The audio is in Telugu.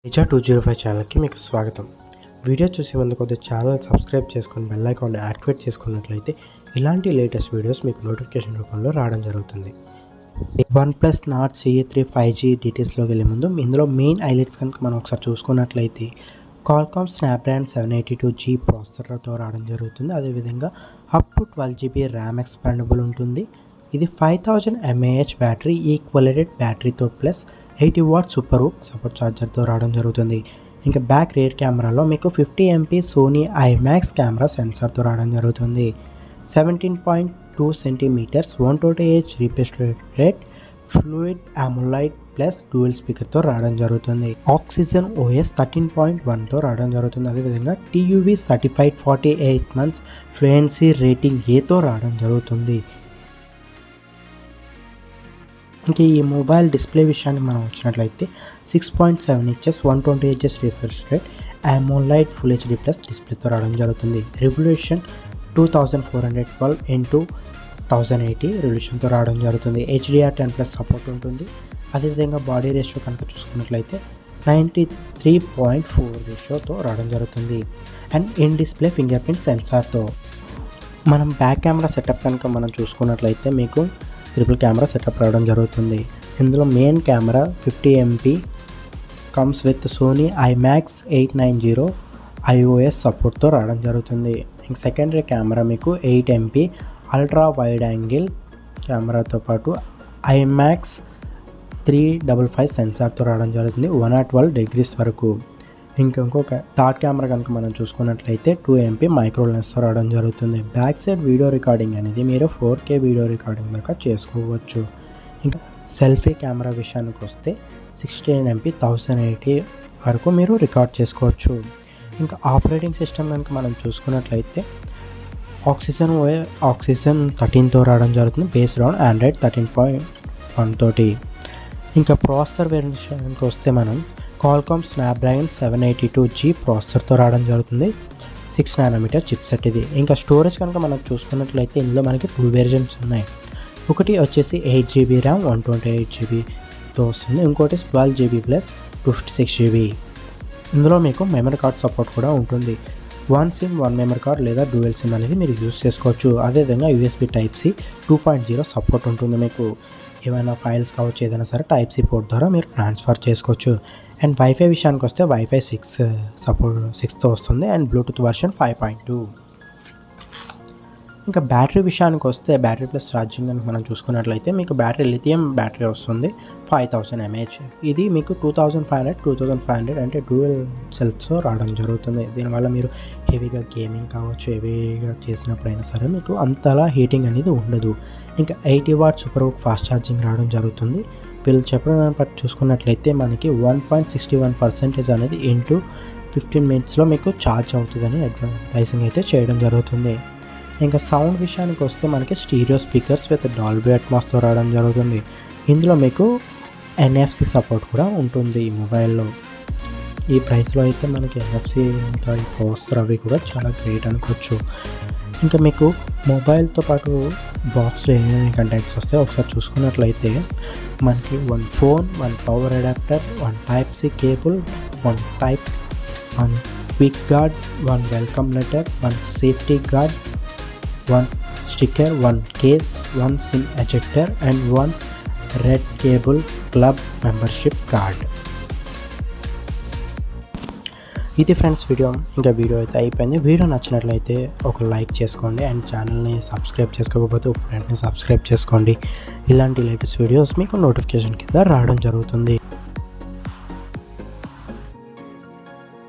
నిజా 205 ఛానల్కి మీకు స్వాగతం. వీడియో చూసే ముందు కొద్దిగా ఛానల్ సబ్స్క్రైబ్ చేసుకొని బెల్ ఐకాన్ని యాక్టివేట్ చేసుకున్నట్లయితే ఇలాంటి లేటెస్ట్ వీడియోస్ మీకు నోటిఫికేషన్ రూపంలో రావడం జరుగుతుంది. OnePlus Nord CE 5G డీటెయిల్స్లోకి వెళ్ళే ముందు ఇందులో మెయిన్ హైలైట్స్ కనుక మనం ఒకసారి చూసుకున్నట్లయితే Qualcomm Snapdragon 782G ప్రాసెసర్తో రావడం జరుగుతుంది. అదేవిధంగా up to 12GB RAM expandable ఉంటుంది. ఇది 5000 mAh బ్యాటరీ ఈక్వలెంట్ బ్యాటరీతో plus 80 watt super VOOC support ఛార్జర్తో రావడం జరుగుతుంది. ఇంకా బ్యాక్ రియర్ కెమెరాలో మీకు 50 MP సోనీ IMAX కెమెరా సెన్సార్తో రావడం జరుగుతుంది. 17.2 centimetres 128Hz refresh rate fluid AMOLED plus dual స్పీకర్తో రావడం జరుగుతుంది. ఆక్సిజన్ OS 13.1తో రావడం జరుగుతుంది. అదేవిధంగా TUV certified 48 months fluency rating Aతో రావడం జరుగుతుంది. ఇంకా ఈ మొబైల్ డిస్ప్లే విషయానికి మనం వచ్చినట్లయితే 6.7 inches 128Hz refresh rate AMOLED full HD plus డిస్ప్లేతో రావడం జరుగుతుంది. రెజల్యూషన్ 2412x1080 రెజల్యూషన్తో రావడం జరుగుతుంది. HDR10+ సపోర్ట్ ఉంటుంది. అదేవిధంగా బాడీ రేషియో కనుక చూసుకున్నట్లయితే 93.4 రేషియోతో రావడం జరుగుతుంది. And in display fingerprint సెన్సార్తో. మనం బ్యాక్ కెమెరా సెటప్ కనుక మనం చూసుకున్నట్లయితే మీకు ట్రిపుల్ కెమెరా సెటప్ రావడం జరుగుతుంది. ఇందులో main camera 50 MP comes with Sony IMAX 890 iOS సపోర్ట్తో రావడం జరుగుతుంది. ఇంక సెకండరీ కెమెరా మీకు 8 MP అల్ట్రా వైడ్ యాంగిల్ కెమెరాతో పాటు IMAX 355 సెన్సార్తో రావడం జరుగుతుంది 112 degrees వరకు. ఇంకొక థర్డ్ కెమెరా కనుక మనం చూసుకున్నట్లయితే 2 MP మైక్రో లెన్స్తో రావడం జరుగుతుంది. బ్యాక్ సైడ్ వీడియో రికార్డింగ్ అనేది మీరు 4K వీడియో రికార్డింగ్ దాకా చేసుకోవచ్చు. ఇంకా సెల్ఫీ కెమెరా విషయానికి వస్తే 16 MP 1080 వరకు మీరు రికార్డ్ చేసుకోవచ్చు. ఇంకా ఆపరేటింగ్ సిస్టమ్ కనుక మనం చూసుకున్నట్లయితే ఆక్సిజన్ 13తో రావడం జరుగుతుంది బేస్డ్ ఆన్ Android 13.1 తోటి. ఇంకా ప్రాసెసర్ విషయానికి వస్తే మనం Qualcomm Snapdragon 782G ప్రాసెసర్తో రావడం జరుగుతుంది. 6nm చిప్సెట్ ఇది. ఇంకా స్టోరేజ్ కనుక మనం చూసుకున్నట్లయితే ఇందులో మనకి 2 వేరియంట్స్ ఉన్నాయి. ఒకటి వచ్చేసి 8GB ర్యామ్ 128GBతో వస్తుంది. ఇంకోటి 12GB ప్లస్ 256GB. ఇందులో మీకు మెమరీ కార్డ్ సపోర్ట్ కూడా ఉంటుంది. 1 SIM 1 మెమరీ కార్డ్ లేదా డ్యూయల్ సిమ్ అనేది మీరు యూజ్ చేసుకోవచ్చు. అదేవిధంగా USB Type-C 2.0 సపోర్ట్ ఉంటుంది. మీకు ఏమైనా ఫైల్స్ కావచ్చు ఏదైనా సరే Type-C పోర్ట్ ద్వారా మీరు ట్రాన్స్ఫర్ చేసుకోవచ్చు. అండ్ వైఫై విషయానికి వస్తే వైఫై 6తో వస్తుంది. And Bluetooth version 5.2. ఇంకా బ్యాటరీ విషయానికి వస్తే బ్యాటరీ ప్లస్ ఛార్జింగ్ అని మనం చూసుకున్నట్లయితే మీకు బ్యాటరీ లిథియం బ్యాటరీ వస్తుంది 5000 mAh. ఇది మీకు 2500 అంటే డ్యూయల్ సెల్స్తో రావడం జరుగుతుంది. దీనివల్ల మీరు హెవీగా గేమింగ్ కావచ్చు హెవీగా చేసినప్పుడైనా సరే మీకు అంతలా హీటింగ్ అనేది ఉండదు. ఇంకా 80 watt super hook fast charging రావడం జరుగుతుంది. వీళ్ళు చెప్పడం దాన్ని బట్టి చూసుకున్నట్లయితే మనకి 1.61% అనేది ఇంటూ 15 minutesలో మీకు ఛార్జ్ అవుతుందని అడ్వర్టైజింగ్ అయితే చేయడం జరుగుతుంది. ఇంకా సౌండ్ విషయానికి వస్తే మనకి స్టీరియో స్పీకర్స్ విత్ డాల్బీ అట్మాస్తో రావడం జరుగుతుంది. ఇందులో మీకు NFC సపోర్ట్ కూడా ఉంటుంది ఈ మొబైల్లో. ఈ ప్రైస్లో అయితే మనకి NFC ఇంకా ఈ ప్రాసెసర్ అవి కూడా చాలా గ్రేట్ అనుకోవచ్చు. ఇంకా మీకు మొబైల్తో పాటు బాక్స్లో ఏమేమి కంటెంట్స్ వస్తాయో ఒకసారి చూసుకున్నట్లయితే మనకి 1 phone 1 power adapter 1 Type-C cable 1 quick guard 1 welcome letter 1 safety guard 1 sticker 1 case 1 SIM ejector and 1 red cable club membership card. ఇది ఫ్రెండ్స్ వీడియో. ఇంకా వీడియో అయితే అయిపోయింది. వీడియో నచ్చినట్లయితే ఒక లైక్ చేసుకోండి అండ్ ఛానల్ని సబ్స్క్రైబ్ చేసుకోకపోతే వెంటనే సబ్స్క్రైబ్ చేసుకోండి. ఇలాంటి లేటెస్ట్ వీడియోస్ మీకు నోటిఫికేషన్ కింద రావడం జరుగుతుంది.